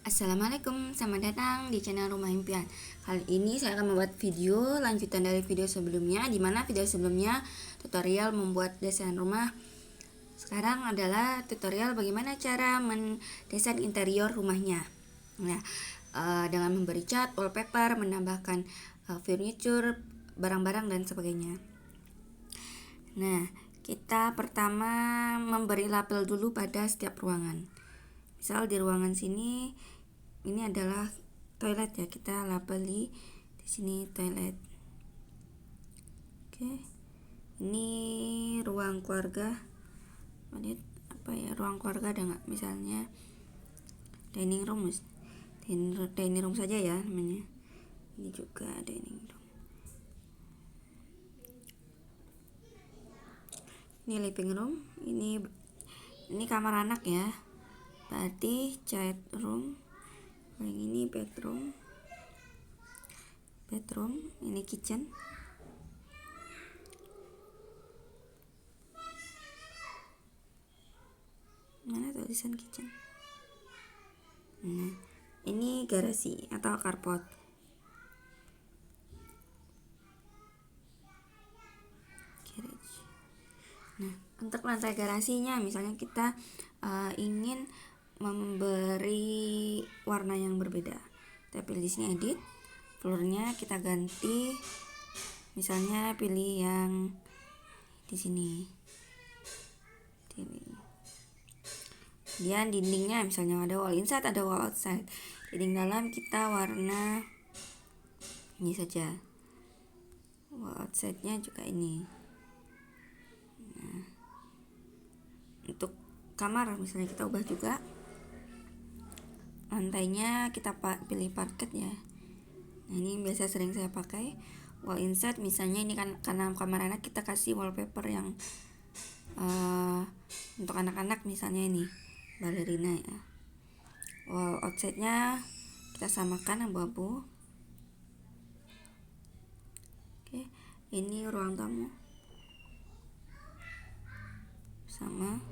Assalamualaikum, selamat datang di channel Rumah Impian. Kali ini saya akan membuat video lanjutan dari video sebelumnya, di mana video sebelumnya tutorial membuat desain rumah. Sekarang adalah tutorial bagaimana cara mendesain interior rumahnya. Nah, dengan memberi cat, wallpaper, menambahkan furniture, barang-barang dan sebagainya. Nah, kita pertama memberi label dulu pada setiap ruangan. Misal di ruangan sini ini adalah toilet ya, kita labeli di sini toilet. Oke. Ini ruang keluarga. Ini apa ya? Ruang keluarga ada nggak? Misalnya dining room. Dining room saja ya namanya. Ini juga dining room. Ini living room. Ini kamar anak ya. Berarti child room. Yang ini bedroom, ini kitchen. Mana tulisan kitchen? Nah, ini garasi atau carport. Garage. Nah, untuk lantai garasinya, misalnya kita ingin memberi warna yang berbeda, kita pilih di sini edit, floornya kita ganti, misalnya pilih yang di sini. Kemudian dindingnya misalnya ada wall inside, ada wall outside. Dinding dalam kita warna ini saja. Wall outside-nya juga ini. Nah, untuk kamar misalnya kita ubah juga. Lantainya kita pilih parket ya. Nah, ini biasa sering saya pakai. Wall inside misalnya ini kan karena kamar anak, kita kasih wallpaper yang untuk anak-anak, misalnya ini balerina ya. Wall outside-nya kita samakan abu-abu. Oke, ini ruang tamu sama.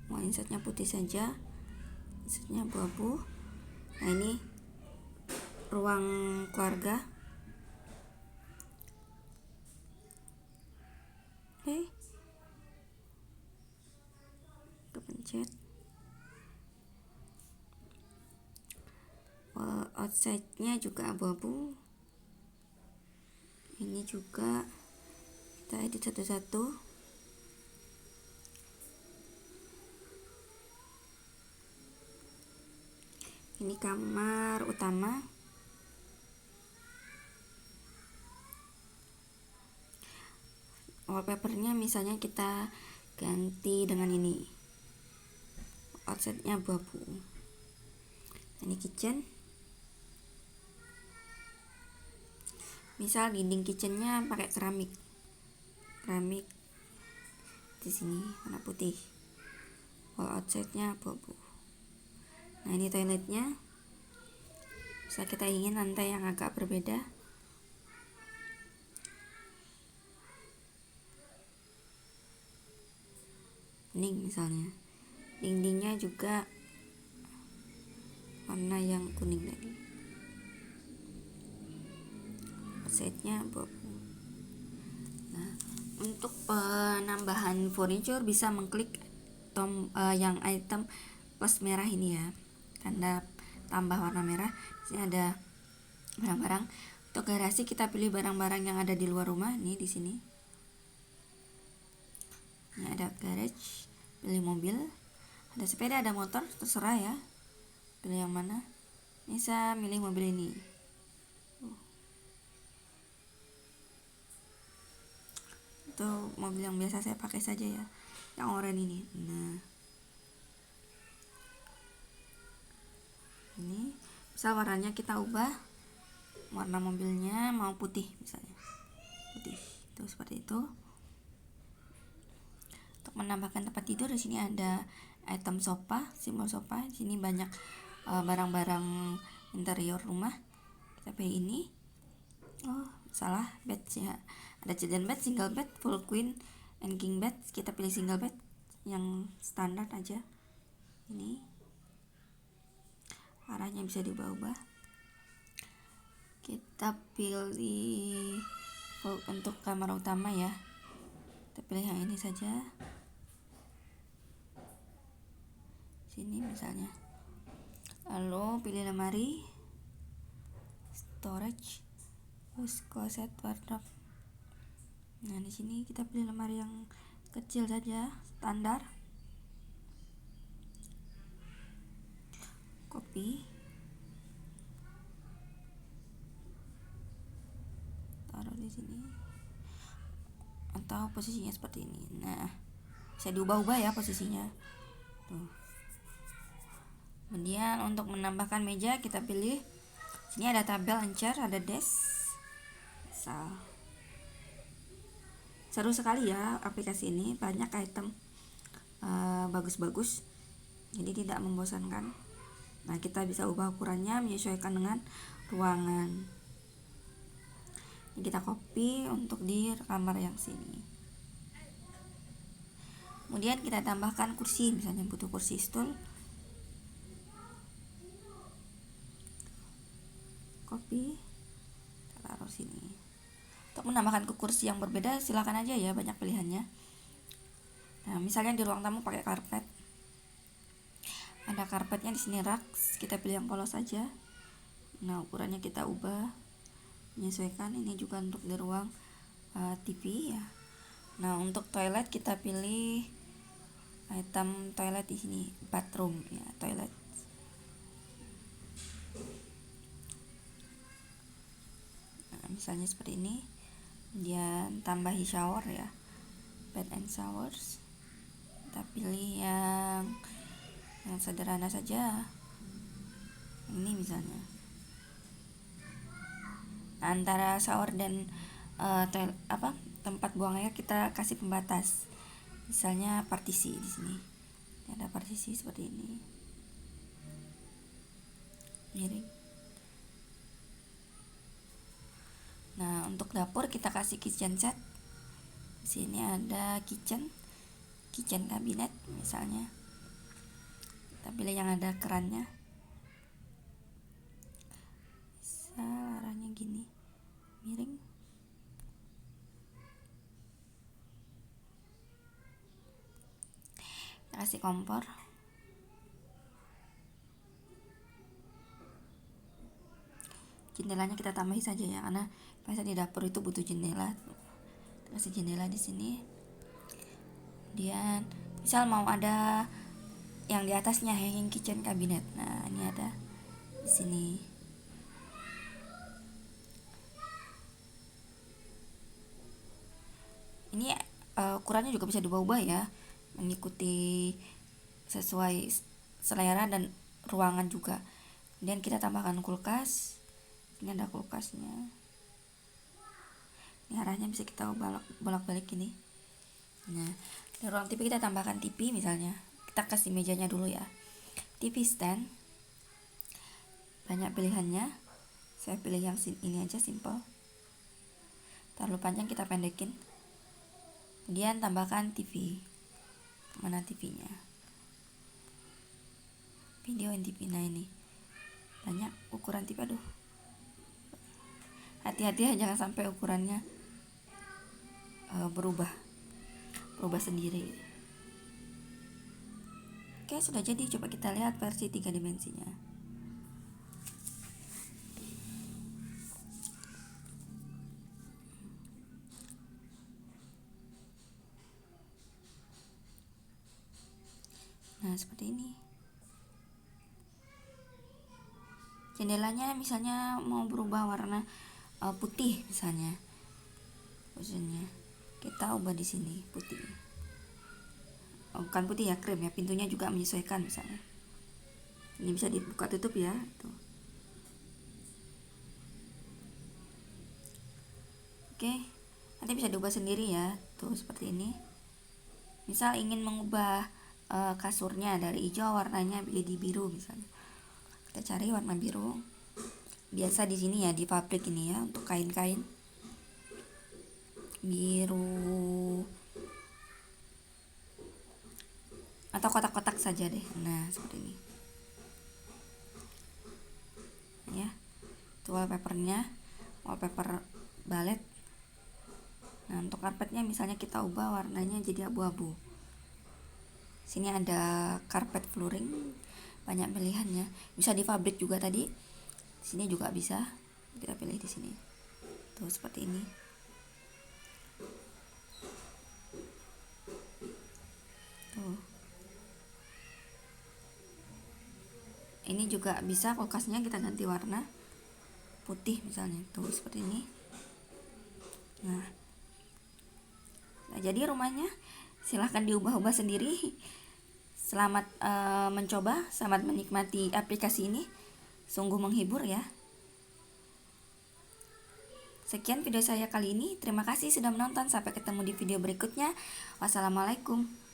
Wall inside-nya putih saja, inside-nya abu-abu. Nah, ini ruang keluarga. Oke, kepencet. Wall outside-nya juga abu-abu. Ini juga kita edit satu-satu. Ini kamar utama. Wallpapernya misalnya kita ganti dengan ini. Outside-nya abu-abu. Ini kitchen. Misal dinding kitchennya pakai keramik di sini warna putih. Wall outside-nya abu-abu. Nah, ini toiletnya. Bisa kita ingin lantai yang agak berbeda. Kuning misalnya. Dindingnya juga warna yang kuning tadi. Outside-nya abu-abu. Nah, untuk penambahan furniture bisa mengklik yang item plus merah ini ya. Tanda tambah warna merah. Di sini ada barang-barang. Untuk garasi kita pilih barang-barang yang ada di luar rumah. Nih di sini. Ini ada garage, pilih mobil. Ada sepeda, ada motor, terserah ya. Pilih yang mana. Bisa milih mobil ini. Itu mobil yang biasa saya pakai saja ya. Yang oranye ini. Nah, ini misal warnanya kita ubah, warna mobilnya mau putih misalnya, putih itu seperti itu. Untuk menambahkan tempat tidur, di sini ada item sofa, simbol sofa. Di sini banyak barang-barang interior rumah. Kita pilih ini. Oh, salah, bed ya. Ada children bed, single bed, full queen and king bed. Kita pilih single bed yang standar aja. Ini arahnya bisa diubah-ubah. Kita pilih untuk kamar utama ya, kita pilih yang ini saja, sini misalnya. Lalu pilih lemari, storage, terus closet, wardrobe. Nah di sini kita pilih lemari yang kecil saja, standar. Copy, taruh di sini, atau posisinya seperti ini. Nah bisa diubah-ubah ya posisinya. Tuh. Kemudian untuk menambahkan meja kita pilih, sini ada tabel encer, ada desk. Seru sekali ya aplikasi ini, banyak item bagus-bagus, jadi tidak membosankan. Nah kita bisa ubah ukurannya menyesuaikan dengan ruangan. Ini kita copy untuk di kamar yang sini. Kemudian kita tambahkan kursi, misalnya butuh kursi stool, copy, taruh sini. Untuk menambahkan ke kursi yang berbeda silakan aja ya, banyak pilihannya. Nah misalnya di ruang tamu pakai karpet, ada karpetnya di sini rak, kita pilih yang polos saja. Nah ukurannya kita ubah menyesuaikan. Ini juga untuk di ruang TV ya. Nah untuk toilet kita pilih item toilet di sini, bathroom ya, toilet. Nah, misalnya seperti ini. Kemudian tambahi shower ya, bed and showers. Kita pilih yang sederhana saja. Ini misalnya. Nah, antara shower dan tempat buang air kita kasih pembatas. Misalnya partisi di sini. Ada partisi seperti ini. Miring. Nah, untuk dapur kita kasih kitchen set. Di sini ada kitchen cabinet misalnya. Kita pilih yang ada kerannya. Bisa arahnya gini, miring. Kita kasih kompor. Jendelanya kita tambahi saja ya, karena biasa di dapur itu butuh jendela. Kasih jendela di sini. Kemudian misal mau ada yang di atasnya hanging kitchen cabinet. Nah ini ada di sini. Ini ukurannya juga bisa diubah-ubah ya, mengikuti sesuai selera dan ruangan juga. Kemudian kita tambahkan kulkas. Ini ada kulkasnya. Ini arahnya bisa kita bolak-balik ini. Nah, di ruang TV kita tambahkan TV misalnya. Kita kasih mejanya dulu ya. TV stand. Banyak pilihannya. Saya pilih yang ini aja, simple. Terlalu panjang kita pendekin. Kemudian tambahkan TV. Mana TV-nya? Video and TV. Nah ini. Banyak ukuran TV, aduh. Hati-hati ya, jangan sampai ukurannya berubah sendiri. Oke, sudah jadi. Coba kita lihat versi 3 dimensinya. Nah seperti ini. Jendelanya misalnya mau berubah warna putih misalnya, maksudnya kita ubah di sini putih. Bukan putih ya, krem ya. Pintunya juga menyesuaikan misalnya. Ini bisa dibuka tutup ya. Tuh. Oke, nanti bisa diubah sendiri ya. Tuh seperti ini. Misal ingin mengubah kasurnya dari hijau warnanya jadi biru misalnya. Kita cari warna biru. Biasa di sini ya, di pabrik ini ya, untuk kain-kain biru atau kotak-kotak saja deh. Nah seperti ini. Itu wallpapernya, wallpaper balet. Nah, untuk karpetnya misalnya kita ubah warnanya jadi abu-abu. Sini ada karpet flooring, banyak pilihannya. Bisa di fabrik juga tadi. Sini juga bisa. Kita pilih di sini. Tuh seperti ini. Tuh. Ini juga bisa kulkasnya kita ganti warna putih misalnya. Tuh seperti ini. Nah, jadi rumahnya silahkan diubah-ubah sendiri. Selamat mencoba, selamat menikmati aplikasi ini. Sungguh menghibur ya. Sekian video saya kali ini. Terima kasih sudah menonton. Sampai ketemu di video berikutnya. Wassalamualaikum.